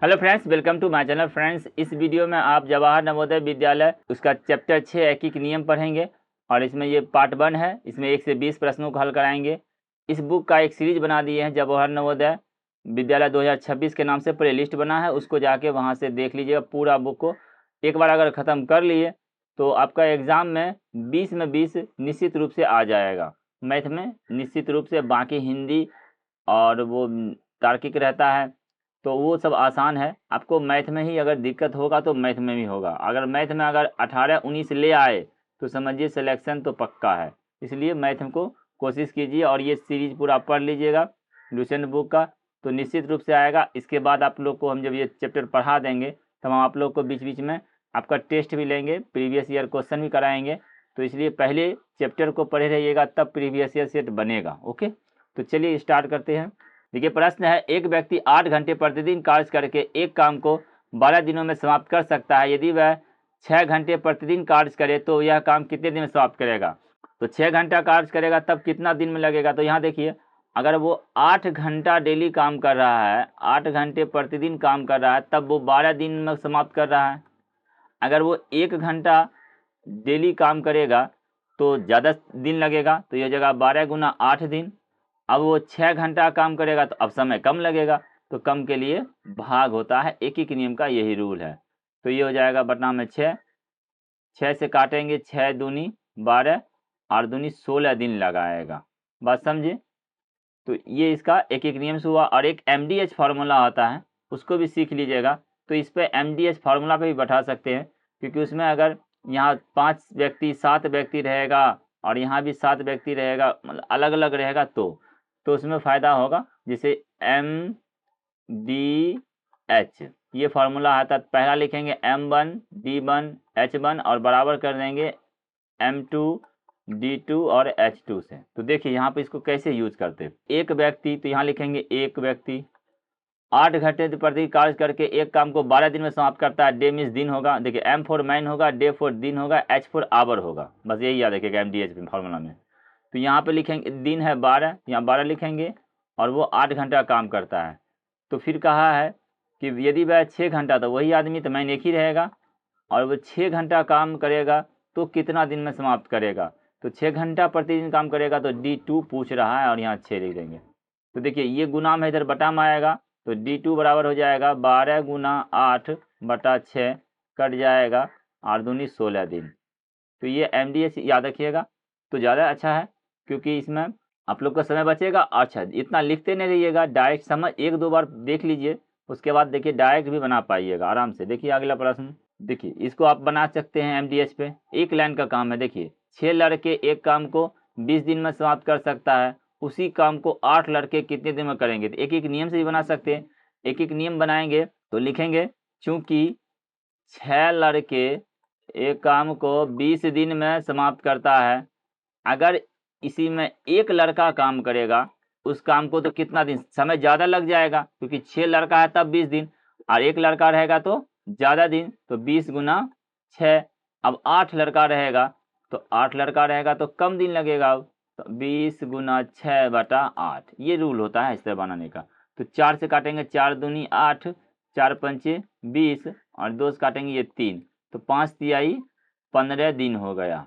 Hello friends, welcome to my channel. Friends, इस video में आप जवाहर नवोदय विद्यालय उसका चैप्टर 6 ऐकिक नियम पढ़ेंगे और इसमें ये पार्ट 1 है। इसमें 1 से 20 प्रश्नों को हल कराएंगे। इस बुक का एक सीरीज बना दिए हैं, जवाहर नवोदय विद्यालय 2026 के नाम से प्ले लिस्ट बना है, उसको जाके वहाँ से देख लीजिएगा। पूरा बुक को एक बार अगर ख़त्म कर लिए तो आपका एग्ज़ाम में 20 में 20 निश्चित रूप से आ जाएगा। मैथ में निश्चित रूप से, बाकी हिंदी और वो तार्किक रहता है तो वो सब आसान है। आपको मैथ में ही अगर दिक्कत होगा तो मैथ में भी होगा। अगर मैथ में अगर 18-19 ले आए तो समझिए सिलेक्शन तो पक्का है। इसलिए मैथ को कोशिश कीजिए और ये सीरीज पूरा पढ़ लीजिएगा लुसेंट बुक का, तो निश्चित रूप से आएगा। इसके बाद आप लोग को हम जब ये चैप्टर पढ़ा देंगे तब हम आप लोग को बीच बीच में आपका टेस्ट भी लेंगे, प्रीवियस ईयर क्वेश्चन भी कराएंगे। तो इसलिए पहले चैप्टर को पढ़े रहिएगा, तब प्रीवियस ईयर सेट बनेगा। ओके, तो चलिए स्टार्ट करते हैं। देखिए, प्रश्न है, एक व्यक्ति 8 घंटे प्रतिदिन कार्य करके एक काम को 12 दिनों में समाप्त कर सकता है। यदि वह 6 घंटे प्रतिदिन कार्य करे तो यह काम कितने दिन में समाप्त करेगा? तो 6 घंटा कार्य करेगा तब कितना दिन में लगेगा? तो यहाँ देखिए, अगर वो 8 घंटा डेली काम कर रहा है, 8 घंटे प्रतिदिन काम कर रहा है, तब वो 12 दिन में समाप्त कर रहा है। अगर वो 1 घंटा डेली काम करेगा तो ज़्यादा दिन लगेगा, तो यह जगह 12 गुना 8 दिन। अब वो 6 घंटा काम करेगा तो अब समय कम लगेगा, तो कम के लिए भाग होता है। एक नियम का यही रूल है। तो ये हो जाएगा बटा में 6 से काटेंगे, 6 दूनी 12 और दूनी 16 दिन लगाएगा। बात समझे? तो ये इसका एक नियम से हुआ। और एक MDH फार्मूला होता है, उसको भी सीख लीजिएगा। तो इस पर MDH फार्मूला पे भी बैठा सकते हैं, क्योंकि उसमें अगर यहाँ 5 व्यक्ति 7 व्यक्ति रहेगा और यहाँ भी 7 व्यक्ति रहेगा, मतलब अलग अलग रहेगा, तो उसमें फ़ायदा होगा। जैसे MDH ये फार्मूला आता है, पहला लिखेंगे M1 D1 H1 और बराबर कर देंगे M2 D2 और H2 से। तो देखिए यहाँ पे इसको कैसे यूज करते हैं। एक व्यक्ति, तो यहाँ लिखेंगे एक व्यक्ति 8 घंटे प्रति कार्य करके एक काम को 12 दिन में समाप्त करता है। डे मीन्स दिन होगा, देखिए M फॉर मैन होगा, डे फॉर दिन होगा, H फॉर आवर होगा। बस यही याद रखिएगा MDH फार्मूला में। तो यहाँ पे लिखेंगे दिन है 12, यहाँ 12 लिखेंगे और वो 8 घंटा काम करता है। तो फिर कहा है कि यदि वह 6 घंटा, तो वही आदमी तो मैन एक ही रहेगा, और वो 6 घंटा काम करेगा तो कितना दिन में समाप्त करेगा? तो 6 घंटा प्रतिदिन काम करेगा, तो D2 पूछ रहा है और यहाँ 6 लिख देंगे। तो देखिए ये गुना में इधर बटा में आएगा, तो D2 बराबर हो जाएगा 12 गुना 8 बटा 6 कट जाएगा 8 दूनी 16 दिन। तो ये MDH याद रखिएगा तो ज़्यादा अच्छा है, क्योंकि इसमें आप लोग का समय बचेगा। अच्छा, इतना लिखते नहीं रहिएगा, डायरेक्ट समझ 1-2 बार देख लीजिए, उसके बाद देखिए डायरेक्ट भी बना पाइएगा आराम से। देखिए अगला प्रश्न, देखिए इसको आप बना सकते हैं MDH पे। एक लाइन का काम है। देखिए 6 लड़के एक काम को 20 दिन में समाप्त कर सकता है, उसी काम को 8 लड़के कितने दिन में करेंगे? तो एक नियम से भी बना सकते हैं। एक नियम बनाएंगे तो लिखेंगे, चूँकि 6 लड़के एक काम को 20 दिन में समाप्त करता है, अगर इसी में एक लड़का काम करेगा उस काम को तो कितना दिन, समय ज़्यादा लग जाएगा, क्योंकि 6 लड़का है तब 20 दिन और एक लड़का रहेगा तो ज़्यादा दिन, तो 20 गुना 6। अब 8 लड़का रहेगा, तो 8 लड़का रहेगा तो कम दिन लगेगा। अब तो 20 गुना 6 बटा 8 ये रूल होता है इस तरह बनाने का। तो 4 से काटेंगे, 4 दूनी 8, 4 पंचे 20 और 2 से काटेंगे ये 3, तो 5 तिहाई 15 दिन हो गया।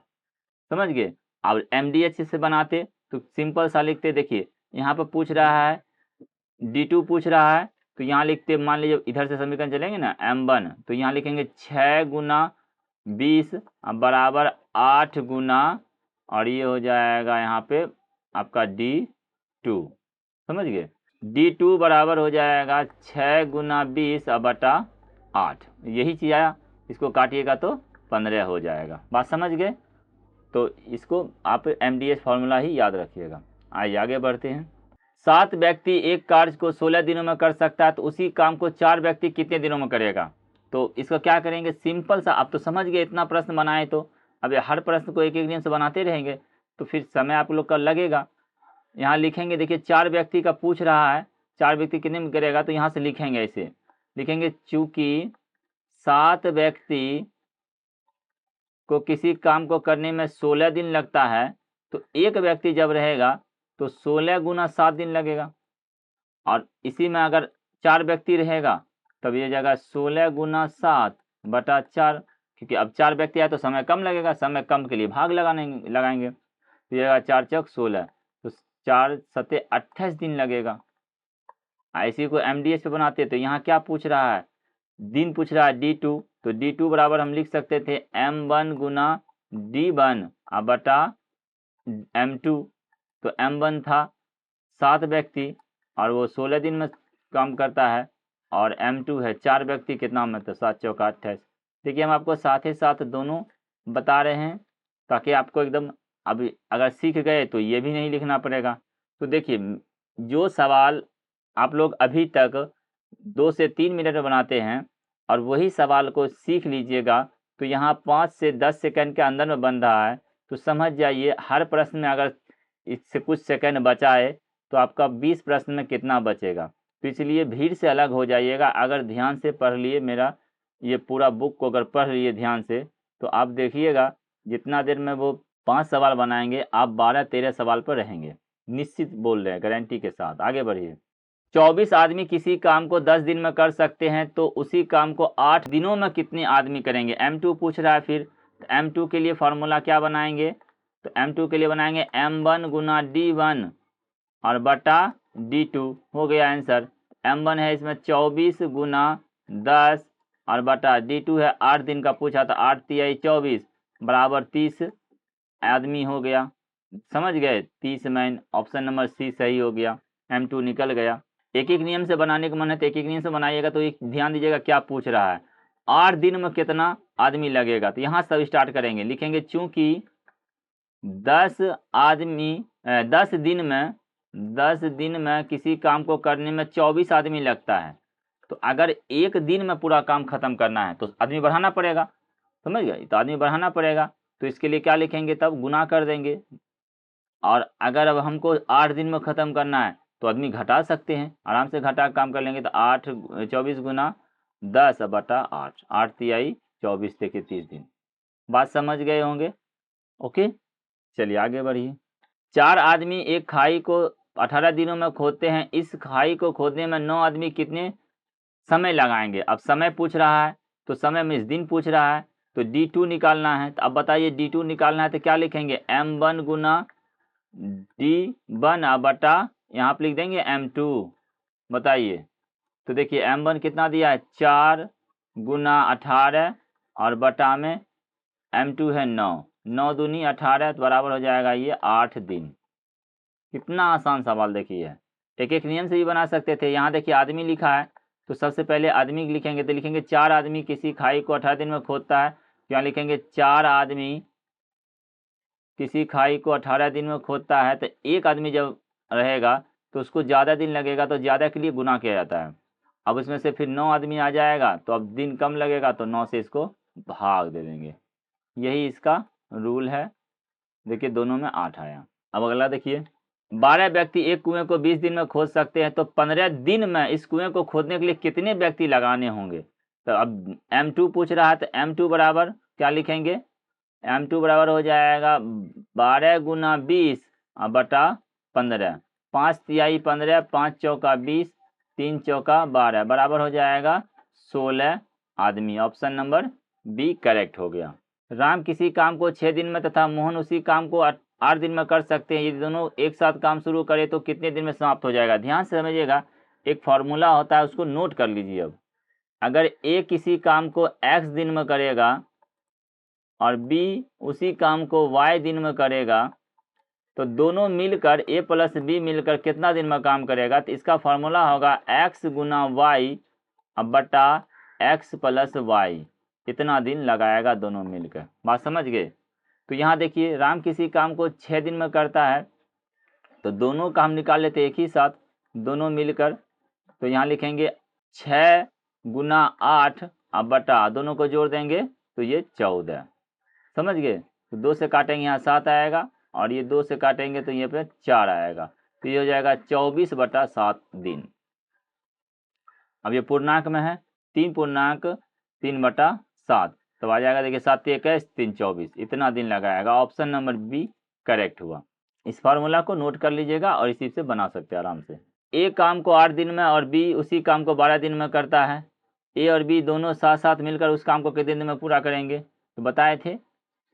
समझ गए? अब MDH से बनाते तो सिंपल सा लिखते। देखिए यहाँ पर पूछ रहा है D2 पूछ रहा है, तो यहाँ लिखते, मान लीजिए इधर से समीकरण चलेंगे ना M1, तो यहाँ लिखेंगे 6 गुना 20 बराबर 8 गुना, और ये हो जाएगा यहाँ पे आपका D2। समझ गए? D2 बराबर हो जाएगा 6 गुना 20 बटा 8, यही चीज़ आया। इसको काटिएगा तो 15 हो जाएगा। बात समझ गए? तो इसको आप MDH फार्मूला ही याद रखिएगा। आइए आगे बढ़ते हैं। 7 व्यक्ति एक कार्य को 16 दिनों में कर सकता है, तो उसी काम को 4 व्यक्ति कितने दिनों में करेगा? तो इसका क्या करेंगे, सिंपल सा, आप तो समझ गए, इतना प्रश्न बनाए तो अब हर प्रश्न को एक नियम से बनाते रहेंगे तो फिर समय आप लोग का लगेगा। यहाँ लिखेंगे, देखिए 4 व्यक्ति का पूछ रहा है, 4 व्यक्ति कितने में करेगा, तो यहाँ से लिखेंगे, ऐसे लिखेंगे, चूँकि 7 व्यक्ति को किसी काम को करने में 16 दिन लगता है, तो एक व्यक्ति जब रहेगा तो 16 गुना 7 दिन लगेगा। और इसी में अगर 4 व्यक्ति रहेगा तब ये जगह 16 गुना 7 बटा 4, क्योंकि अब 4 व्यक्ति आए तो समय कम लगेगा, समय कम के लिए भाग लगाएंगे। तो ये जगह 4 चौक 16, तो 4 सते 28 दिन लगेगा। इसी को MDS पे बनाते हैं तो यहाँ क्या पूछ रहा है, दिन पूछ रहा है D2, तो D2 बराबर हम लिख सकते थे M1 गुना D1 बटा M2। तो M1 था 7 व्यक्ति और वो 16 दिन में काम करता है, और M2 है 4 व्यक्ति, कितना में, तो 7 चौका 28। देखिए हम आपको साथ ही साथ दोनों बता रहे हैं ताकि आपको एकदम अभी अगर सीख गए तो ये भी नहीं लिखना पड़ेगा। तो देखिए जो सवाल आप लोग अभी तक 2 से 3 मिनट में बनाते हैं और वही सवाल को सीख लीजिएगा तो यहाँ 5 से 10 सेकंड के अंदर में बन रहा है, तो समझ जाइए हर प्रश्न में अगर इससे कुछ सेकंड बचाए तो आपका 20 प्रश्न में कितना बचेगा। तो इसलिए भीड़ से अलग हो जाइएगा। अगर ध्यान से पढ़ लिए मेरा ये पूरा बुक को अगर पढ़ लिए ध्यान से, तो आप देखिएगा जितना देर में वो 5 सवाल बनाएंगे आप 12-13 सवाल पर रहेंगे, निश्चित बोल रहे हैं, गारंटी के साथ। आगे बढ़िए। 24 आदमी किसी काम को 10 दिन में कर सकते हैं तो उसी काम को 8 दिनों में कितने आदमी करेंगे। M2 पूछ रहा है। फिर तो M2 के लिए फॉर्मूला क्या बनाएंगे, तो M2 के लिए बनाएंगे M1 गुना D1 और बटा D2, हो गया आंसर। M1 है इसमें 24 गुना 10 और बटा D2 है 8 दिन का पूछा था, 8 तिहाई 24 बराबर 30 आदमी हो गया। समझ गए, 30 मैन। ऑप्शन नंबर सी सही हो गया, M2 निकल गया। एक एक नियम से बनाने का मन है तो एक एक नियम से बनाइएगा। तो एक ध्यान दीजिएगा क्या पूछ रहा है, 8 दिन में कितना आदमी लगेगा। तो यहाँ सब स्टार्ट करेंगे, लिखेंगे चूंकि 10 दिन में किसी काम को करने में 24 आदमी लगता है, तो अगर एक दिन में पूरा काम खत्म करना है तो आदमी बढ़ाना पड़ेगा। समझ गए, तो आदमी बढ़ाना पड़ेगा। तो इसके लिए क्या लिखेंगे, तब गुना कर देंगे। और अगर अब हमको 8 दिन में ख़त्म करना है तो आदमी घटा सकते हैं, आराम से घटा काम कर लेंगे। तो 24 गुना 10 बटा 8, 8 तिहाई 24 देखिए 30 दिन। बात समझ गए होंगे। ओके, चलिए आगे बढ़िए। 4 आदमी एक खाई को 18 दिनों में खोदते हैं। इस खाई को खोदने में 9 आदमी कितने समय लगाएंगे। अब समय पूछ रहा है तो समय में इस दिन पूछ रहा है, तो D2 निकालना है। तो अब बताइए D2 निकालना है तो क्या लिखेंगे, M1 गुना D1 बटा यहाँ पर लिख देंगे M2। बताइए, तो देखिए M1 कितना दिया है, 4 गुना 18 और बटा में M2 है 9, 9 दूनी 18 तो बराबर हो जाएगा ये 8 दिन। कितना आसान सवाल देखिए, एक एक नियम से भी बना सकते थे। यहाँ देखिए आदमी लिखा है तो सबसे पहले आदमी लिखेंगे, तो लिखेंगे 4 आदमी किसी खाई को 18 दिन में खोदता है। यहाँ लिखेंगे 4 आदमी किसी खाई को 18 दिन में खोदता है। तो एक आदमी जब रहेगा तो उसको ज़्यादा दिन लगेगा, तो ज़्यादा के लिए गुना किया जाता है। अब इसमें से फिर 9 आदमी आ जाएगा तो अब दिन कम लगेगा, तो 9 से इसको भाग दे देंगे। यही इसका रूल है। देखिए दोनों में 8 आया। अब अगला देखिए, 12 व्यक्ति एक कुएं को 20 दिन में खोद सकते हैं, तो 15 दिन में इस कुएं को खोदने के लिए कितने व्यक्ति लगाने होंगे। तो अब M2 पूछ रहा है, तो M2 बराबर क्या लिखेंगे, M2 बराबर हो जाएगा 12 गुना 20 बटा 15, 5 तिहाई 15, 5 चौका 20, 3 चौका 12 बराबर हो जाएगा 16 आदमी। ऑप्शन नंबर बी करेक्ट हो गया। राम किसी काम को 6 दिन में तथा मोहन उसी काम को 8 दिन में कर सकते हैं। ये दोनों एक साथ काम शुरू करें तो कितने दिन में समाप्त हो जाएगा। ध्यान से समझिएगा, एक फार्मूला होता है उसको नोट कर लीजिए। अब अगर ए किसी काम को x दिन में करेगा और बी उसी काम को y दिन में करेगा, तो दोनों मिलकर a प्लस बी मिलकर कितना दिन में काम करेगा। तो इसका फार्मूला होगा x गुना y बटा x प्लस y, इतना दिन लगाएगा दोनों मिलकर। बात समझ गए। तो यहाँ देखिए राम किसी काम को 6 दिन में करता है, तो दोनों का हम निकाल लेते एक ही साथ, दोनों मिलकर। तो यहाँ लिखेंगे 6 गुना 8 बटा, दोनों को जोड़ देंगे तो ये 14। समझ गए। तो 2 से काटेंगे यहाँ 7 आएगा, और ये 2 से काटेंगे तो ये पे 4 आएगा, तो ये हो जाएगा 24 बटा 7 दिन। अब ये पूर्णांक में है, 3 पूर्णांक 3 बटा 7, तो आ जाएगा देखिए 7 21 3 24, इतना दिन लगाएगा। ऑप्शन नंबर बी करेक्ट हुआ। इस फार्मूला को नोट कर लीजिएगा और इसी से बना सकते हैं आराम से। ए काम को 8 दिन में और बी उसी काम को 12 दिन में करता है, ए और बी दोनों साथ साथ मिलकर उस काम को कितने दिन में पूरा करेंगे, तो बताए थे।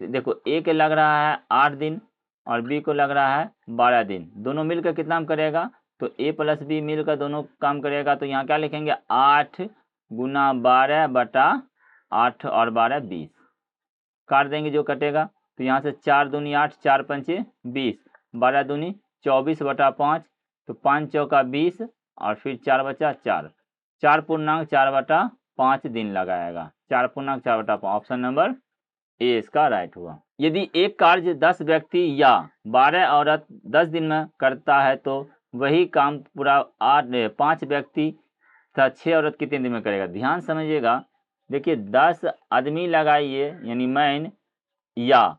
देखो ए के लग रहा है 8 दिन और बी को लग रहा है 12 दिन, दोनों मिलकर कितना काम करेगा, तो ए प्लस बी मिलकर दोनों काम करेगा। तो यहाँ क्या लिखेंगे, 8 गुना 12 बटा 8 और 12 20, काट देंगे जो कटेगा। तो यहाँ से 4 दूनी 8, 4 पंचे 20, 12 दूनी 24 बटा 5, तो 5 चौका 20 और फिर 4 बचा 4, 4 पूर्णांक 4 बटा 5 दिन लगाएगा, 4 पूर्णांक 4 बटा 5, ऑप्शन नंबर ए इसका राइट हुआ। यदि एक कार्य 10 व्यक्ति या 12 औरत 10 दिन में करता है तो वही काम पूरा 5 व्यक्ति तथा 6 औरत कितने दिन में करेगा। ध्यान समझिएगा, देखिए 10 आदमी लगाइए यानी मैन, या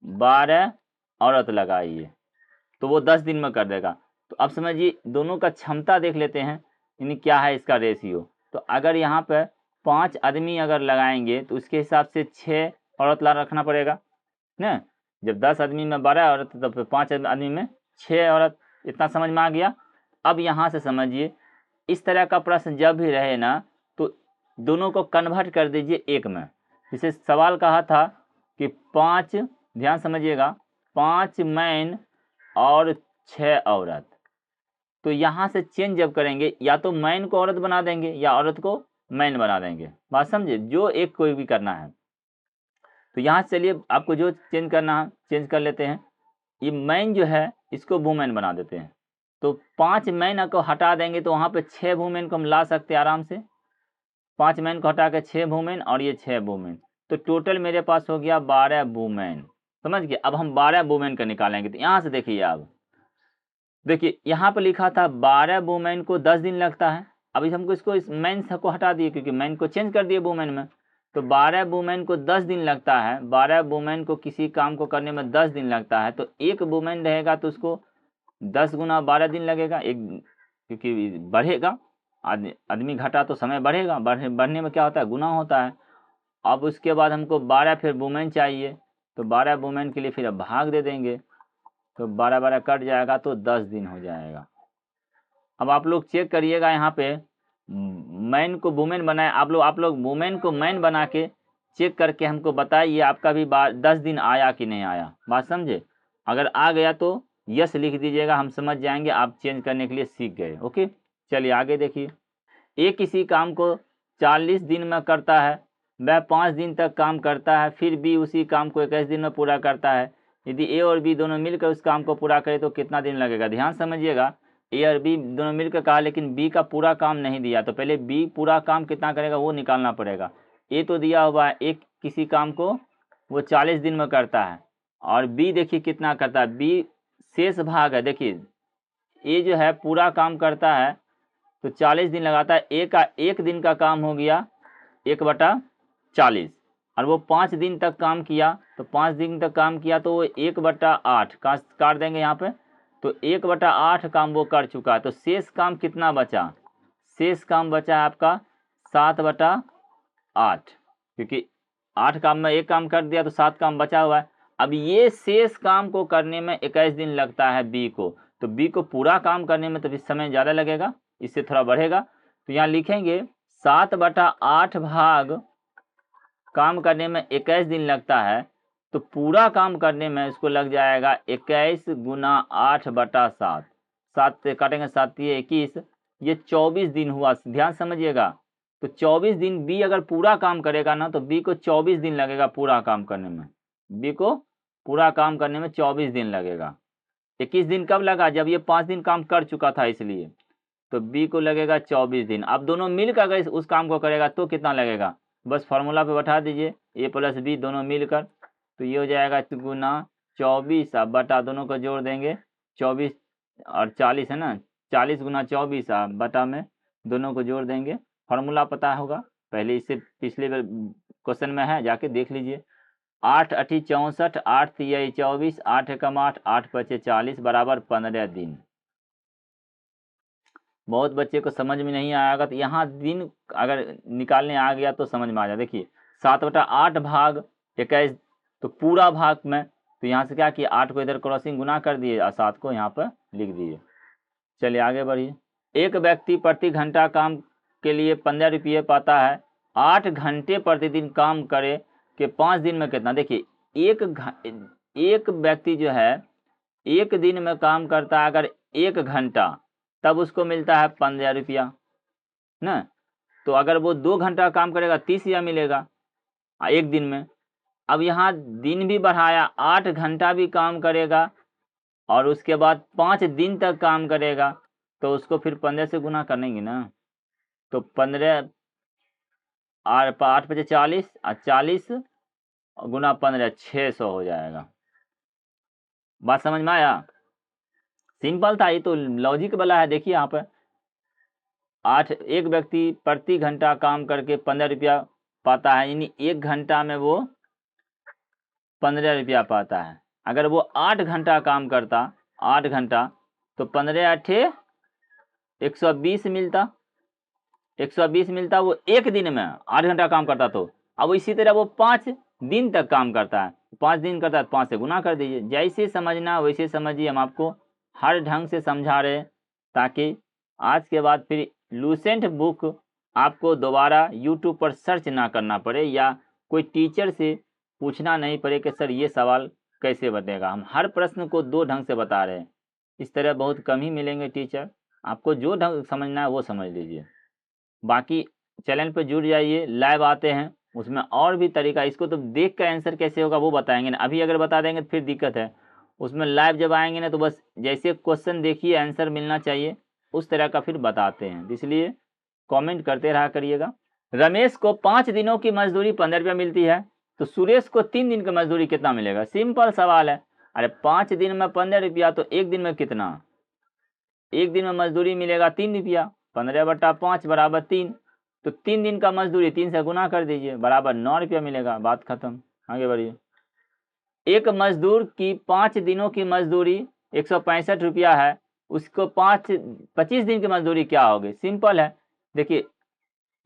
12 औरत लगाइए तो वो 10 दिन में कर देगा। तो अब समझिए दोनों का क्षमता देख लेते हैं, यानी क्या है इसका रेशियो। तो अगर यहाँ पर 5 आदमी अगर लगाएंगे तो उसके हिसाब से 6 औरत ला रखना पड़ेगा ना। जब 10 आदमी में 12 औरत तो फिर 5 आदमी में 6 औरत, इतना समझ में आ गया। अब यहाँ से समझिए, इस तरह का प्रश्न जब भी रहे ना तो दोनों को कन्वर्ट कर दीजिए एक में। जैसे सवाल कहा था कि 5, ध्यान समझिएगा, 5 मैन और 6 औरत, तो यहाँ से चेंज जब करेंगे या तो मैन को औरत बना देंगे या औरत को मैन बना देंगे, बात समझे, जो एक कोई भी करना है। तो यहाँ चलिए आपको जो चेंज करना है चेंज कर लेते हैं। ये मैन जो है इसको वुमेन बना देते हैं, तो 5 मैन को हटा देंगे तो वहाँ पे 6 वुमेन को हम ला सकते हैं आराम से। 5 मैन को हटा के 6 वुमेन और ये 6 वुमेन, तो टोटल मेरे पास हो गया 12 वुमेन, समझ गए। अब हम 12 वुमेन का निकालेंगे। तो यहाँ से देखिए, अब देखिए यहाँ पर लिखा था 12 वुमेन को 10 दिन लगता है। अभी हमको इसको इस मैन को हटा दिए क्योंकि मैन को चेंज कर दिए वुमेन में। तो 12 वुमेन को 10 दिन लगता है, 12 वुमेन को किसी काम को करने में 10 दिन लगता है, तो एक वुमेन रहेगा तो उसको 10 गुना 12 दिन लगेगा, एक, क्योंकि बढ़ेगा, आदमी घटा तो समय बढ़ेगा, बढ़ने में क्या होता है, गुना होता है। अब उसके बाद हमको 12 फिर वुमेन चाहिए, तो 12 वुमेन के लिए फिर अब भाग दे देंगे, तो 12 कट जाएगा तो 10 दिन हो जाएगा। अब आप लोग चेक करिएगा, यहाँ पे मैन को वुमेन बनाए, आप लोग वुमेन को मैन बना के चेक करके हमको बताइए आपका भी 10 दिन आया कि नहीं आया, बात समझे। अगर आ गया तो यस लिख दीजिएगा, हम समझ जाएंगे आप चेंज करने के लिए सीख गए। ओके, चलिए आगे देखिए। ए किसी काम को 40 दिन में करता है, वह 5 दिन तक काम करता है, फिर बी उसी काम को 21 दिन में पूरा करता है। यदि ए और बी दोनों मिलकर उस काम को पूरा करे तो कितना दिन लगेगा। ध्यान समझिएगा, ए और बी दोनों मिलकर कहा लेकिन बी का पूरा काम नहीं दिया, तो पहले बी पूरा काम कितना करेगा वो निकालना पड़ेगा। ए तो दिया हुआ है, एक किसी काम को वो 40 दिन में करता है, और बी देखिए कितना करता है, बी शेष भाग है। देखिए ए जो है पूरा काम करता है तो 40 दिन लगाता है, ए का 1 दिन का काम हो गया 1/40, और वो 5 दिन तक काम किया, तो 5 दिन तक काम किया तो वो 1/8 काट देंगे यहाँ पे, तो 1/8 काम वो कर चुका है। तो शेष काम कितना बचा, शेष काम बचा है आपका 7/8, क्योंकि 8 काम में 1 काम कर दिया तो 7 काम बचा हुआ है। अब ये शेष काम को करने में 21 दिन लगता है बी को, तो बी को पूरा काम करने में तो भी समय ज़्यादा लगेगा, इससे थोड़ा बढ़ेगा। तो यहाँ लिखेंगे 7/8 भाग काम करने में 21 दिन लगता है, तो पूरा काम करने में इसको लग जाएगा 21 गुना 8/7, 7 से काटेंगे 7 ये 21, ये 24 दिन हुआ। ध्यान समझिएगा, तो 24 दिन बी अगर पूरा काम करेगा ना तो बी को 24 दिन लगेगा पूरा काम करने में, बी को पूरा काम करने में 24 दिन लगेगा। 21 दिन कब लगा, जब ये 5 दिन काम कर चुका था, इसलिए तो बी को लगेगा 24 दिन। अब दोनों मिलकर अगर उस काम को करेगा तो कितना लगेगा, बस फार्मूला पे बैठा दीजिए, ए प्लस बी दोनों मिलकर, तो ये हो जाएगा गुना 24, अब बटा दोनों को जोड़ देंगे, 24 और 40 है ना, 40 गुना 24 बटा में दोनों को जोड़ देंगे। फार्मूला पता होगा, पहले इससे पिछले क्वेश्चन में है, जाके देख लीजिए। 8 8 64, 8 3 24, 8 एकम 8, 8 5 40 बराबर 15 दिन। बहुत बच्चे को समझ में नहीं आएगा, तो यहाँ दिन अगर निकालने आ गया तो समझ में आ जाए। देखिए 7/8 भाग 21, तो पूरा भाग में, तो यहाँ से क्या किया, 8 को इधर क्रॉसिंग गुना कर दिए और 7 को यहाँ पर लिख दिए। चलिए आगे बढ़िए। एक व्यक्ति प्रति घंटा काम के लिए 15 रुपये पाता है, 8 घंटे प्रतिदिन काम करे कि 5 दिन में कितना। देखिए एक व्यक्ति जो है एक दिन में काम करता है अगर 1 घंटा, तब उसको मिलता है 15 रुपया ना। तो अगर वो 2 घंटा काम करेगा 30 रुपया मिलेगा एक दिन में। अब यहाँ दिन भी बढ़ाया, 8 घंटा भी काम करेगा और उसके बाद 5 दिन तक काम करेगा, तो उसको फिर 15 से गुना करेंगे ना। तो 15 और 8 बजे 40 और 40 गुना 15 600 हो जाएगा। बात समझ में आया? सिंपल था, ये तो लॉजिक वाला है। देखिए यहाँ पर एक व्यक्ति प्रति घंटा काम करके 15 रुपया पाता है, यानी 1 घंटा में वो 15 रुपया पाता है। अगर वो 8 घंटा काम करता, 8 घंटा, तो 15 अठे 120 मिलता, 120 मिलता वो एक दिन में 8 घंटा काम करता। तो अब इसी तरह वो 5 दिन तक काम करता है, 5 दिन करता है, 5 से गुना कर दीजिए। जैसे समझना वैसे समझिए, हम आपको हर ढंग से समझा रहे हैं ताकि आज के बाद फिर लूसेंट बुक आपको दोबारा यूट्यूब पर सर्च ना करना पड़े या कोई टीचर से पूछना नहीं पड़े कि सर ये सवाल कैसे बनेगा। हम हर प्रश्न को 2 ढंग से बता रहे हैं। इस तरह बहुत कम ही मिलेंगे टीचर, आपको जो ढंग समझना है वो समझ लीजिए। बाकी चैनल पर जुड़ जाइए, लाइव आते हैं उसमें और भी तरीका। इसको तो देख कर आंसर कैसे होगा वो बताएंगे ना, अभी अगर बता देंगे तो फिर दिक्कत है। उसमें लाइव जब आएंगे ना तो बस जैसे क्वेश्चन देखिए आंसर मिलना चाहिए उस तरह का फिर बताते हैं, इसलिए कमेंट करते रहा करिएगा। रमेश को 5 दिनों की मजदूरी 15 रुपया मिलती है, तो सुरेश को 3 दिन की मजदूरी कितना मिलेगा? सिंपल सवाल है। अरे 5 दिन में 15 रुपया, तो एक दिन में कितना? एक दिन में मजदूरी मिलेगा 3 रुपया, 15/5 बराबर 3। तो 3 दिन का मजदूरी 3 से गुना कर दीजिए, बराबर 9 रुपया मिलेगा। बात खत्म, आगे बढ़िए। एक मजदूर की 5 दिनों की मजदूरी 165 रुपया है, उसको 25 दिन की मजदूरी क्या होगी? सिंपल है। देखिए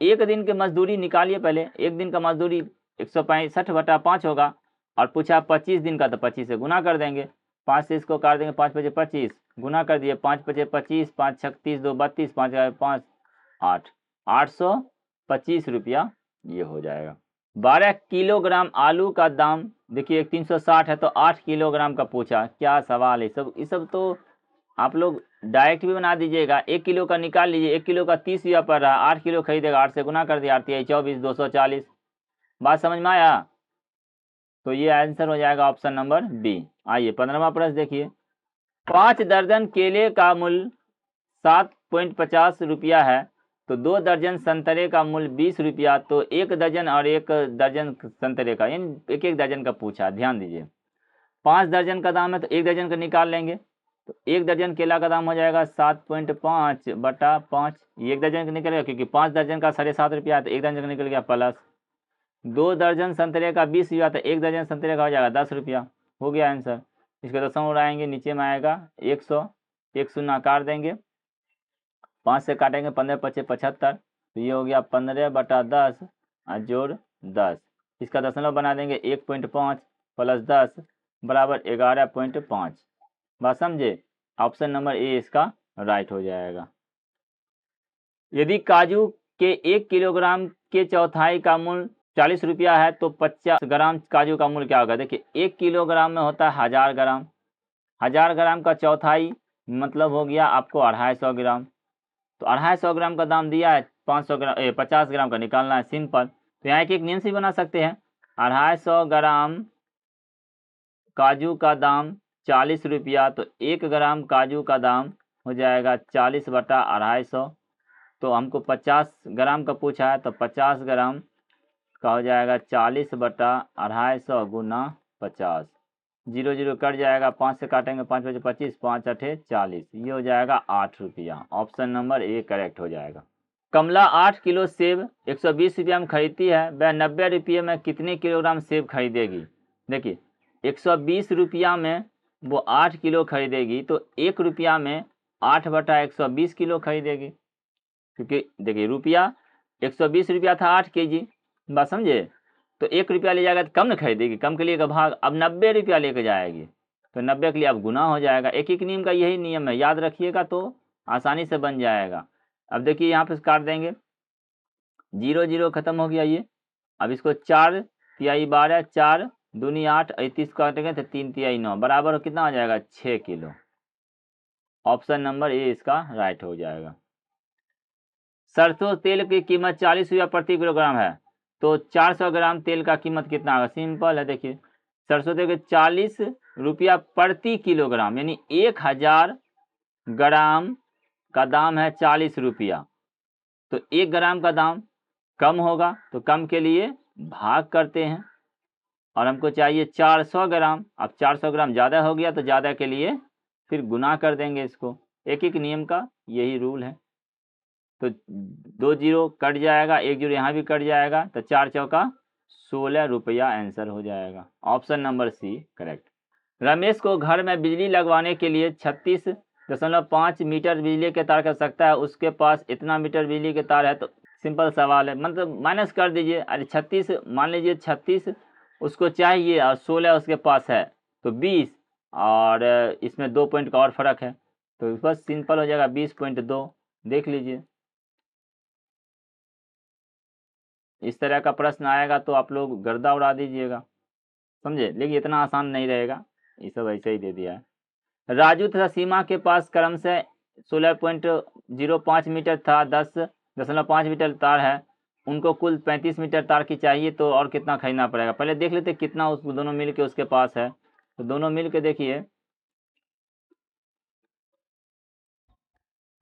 एक दिन की मजदूरी निकालिए पहले। एक दिन का मजदूरी 165/5 होगा और पूछा 25 दिन का, तो 25 से गुना कर देंगे। 5 से इसको काट देंगे, 5 पचे 25 गुना कर दिए, 5 पचे 25, 5 छक 30, 2 32, 5 5 8, 825 रुपया ये हो जाएगा। 12 किलोग्राम आलू का दाम, देखिए 360 है तो 8 किलोग्राम का पूछा। क्या सवाल है सब, ये सब तो आप लोग डायरेक्ट भी बना दीजिएगा। 1 किलो का निकाल लीजिए, 1 किलो का 30 रुपया पड़ रहा है, 8 किलो खरीदेगा, 8 से गुना कर दिया, 8 24, 240। बात समझ में आया? तो ये आंसर हो जाएगा ऑप्शन नंबर डी। आइए 15वां प्रश्न देखिए। 5 दर्जन केले का मूल्य 7.50 रुपया है, तो 2 दर्जन संतरे का मूल्य 20 रुपया, तो 1 दर्जन और 1 दर्जन संतरे का, यानी 1 दर्जन का पूछा। ध्यान दीजिए 5 दर्जन का दाम है तो 1 दर्जन का निकाल लेंगे, तो 1 दर्जन केला का दाम हो जाएगा 7.5/5। ये 1 दर्जन का निकलेगा क्योंकि 5 दर्जन का 7.5 रुपया, तो 1 दर्जन का निकल गया प्लस 2 दर्जन संतरे का 20 रुपया, तो 1 दर्जन संतरे का हो जाएगा 10 रुपया। हो गया आंसर। इसके दशमलव उड़ाएंगे, नीचे में आएगा 100, 1 शून्य काट देंगे, 5 से काटेंगे 15 पचे 75, तो ये हो गया 15/10 और जोड़ 10। इसका दशमलव बना देंगे 1.5 प्लस 10 बराबर 11.5। बात समझे? ऑप्शन नंबर ए इसका राइट हो जाएगा। यदि काजू के 1 किलोग्राम के चौथाई का मूल्य 40 रुपया है, तो 50 ग्राम काजू का मूल्य क्या होगा? देखिए 1 किलोग्राम में होता है 1000 ग्राम, 1000 ग्राम का चौथाई मतलब हो गया आपको 250 ग्राम। तो 250 ग्राम का दाम दिया है, 500 ग्राम 50 ग्राम का निकालना है, सिंपल। तो यहाँ एक नियम से बना सकते हैं, 250 ग्राम काजू का दाम 40 रुपया, तो 1 ग्राम काजू का दाम हो जाएगा 40/250। तो हमको 50 ग्राम का पूछा है, तो 50 ग्राम का हो जाएगा 40/250 गुना 50। 0 0 कट जाएगा, 5 से काटेंगे, 5 पचे 25, 5 अठे 40, ये हो जाएगा 8 रुपया। ऑप्शन नंबर ए करेक्ट हो जाएगा। कमला 8 किलो सेब 120 रुपया में खरीदती है, वह 90 रुपये में कितने किलोग्राम सेब खरीदेगी? देखिए 120 रुपया में वो 8 किलो खरीदेगी, तो 1 रुपया में 8/120 किलो खरीदेगी, क्योंकि देखिए रुपया 120 रुपया था 8 kg। बात समझे? तो 1 रुपया ले जाएगा तो कम न खरीदेगी, कम के लिए का भाग, अब 90 रुपया लेके जाएगी, तो 90 के लिए अब गुना हो जाएगा। एक एक नियम का यही नियम है, याद रखिएगा तो आसानी से बन जाएगा। अब देखिए यहाँ पे काट देंगे, 0 0 खत्म हो गया ये। अब इसको 4 तिहाई 12, 4 दूनी 8, 30 काटेंगे तो 3 तिहाई 9 बराबर कितना हो जाएगा 6 किलो। ऑप्शन नंबर ए इसका राइट हो जाएगा। सरसों तेल की कीमत 40 रुपया प्रति किलोग्राम है, तो 400 ग्राम तेल का कीमत कितना होगा? सिंपल है, देखिए सरसों तेल के 40 रुपया प्रति किलोग्राम यानी 1000 ग्राम का दाम है 40 रुपया, तो 1 ग्राम का दाम कम होगा तो कम के लिए भाग करते हैं और हमको चाहिए 400 ग्राम। अब 400 ग्राम ज़्यादा हो गया तो ज़्यादा के लिए फिर गुना कर देंगे इसको। एक एक नियम का यही रूल है। तो 2 जीरो कट जाएगा, 1 जीरो यहाँ भी कट जाएगा, तो 4 चौका 16 रुपया आंसर हो जाएगा। Option number C correct. Ramesh को घर में बिजली लगवाने के लिए 36.5 मीटर बिजली के तार की आवश्यकता है, उसके पास इतना मीटर बिजली के तार है। तो सिंपल सवाल है, मतलब माइनस कर दीजिए। अरे 36 मान लीजिए 36 उसको चाहिए और 16 उसके पास है, तो 20 और इसमें 2 पॉइंट का और फर्क है, तो बस सिंपल हो जाएगा 20.2। देख लीजिए, इस तरह का प्रश्न आएगा तो आप लोग गर्दा उड़ा दीजिएगा, समझे, लेकिन इतना आसान नहीं रहेगा, ये सब ऐसे ही दे दिया है। राजू तथा सीमा के पास क्रम से 16.05 मीटर था 10.5 मीटर तार है, उनको कुल 35 मीटर तार की चाहिए, तो और कितना खरीदना पड़ेगा? पहले देख लेते कितना उस दोनों मिल के उसके पास है। तो दोनों मिल के देखिए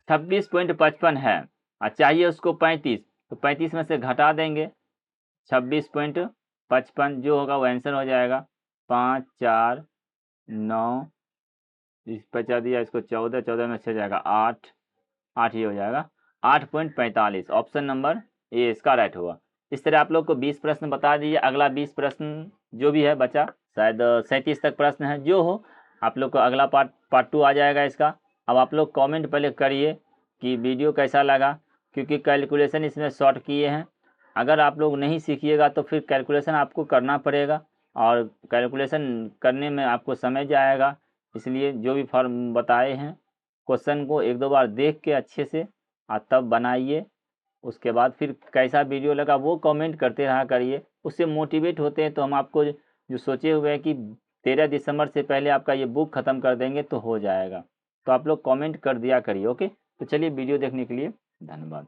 26.55 है और चाहिए उसको 35, तो 35 में से घटा देंगे 26.55 जो होगा वो आंसर हो जाएगा। 5 4 9 इस बचा दिया इसको 14, 14 में 6 जाएगा 8, 8 ये हो जाएगा 8.45। ऑप्शन नंबर ए इसका राइट हुआ। इस तरह आप लोग को 20 प्रश्न बता दीजिए। अगला 20 प्रश्न जो भी है बचा, शायद 37 तक प्रश्न है, जो हो आप लोग को अगला पार्ट 2 आ जाएगा इसका। अब आप लोग कमेंट पहले करिए कि वीडियो कैसा लगा, क्योंकि कैलकुलेशन इसमें शॉर्ट किए हैं। अगर आप लोग नहीं सीखिएगा तो फिर कैलकुलेशन आपको करना पड़ेगा और कैलकुलेशन करने में आपको समय जाएगा। इसलिए जो भी फॉर्म बताए हैं क्वेश्चन को 1-2 बार देख के अच्छे से और तब बनाइए। उसके बाद फिर कैसा वीडियो लगा वो कमेंट करते रहा करिए, उससे मोटिवेट होते हैं। तो हम आपको जो सोचे हुए हैं कि 13 दिसंबर से पहले आपका ये बुक ख़त्म कर देंगे तो हो जाएगा। तो आप लोग कमेंट कर दिया करिए। ओके, तो चलिए वीडियो देखने के लिए धन्यवाद।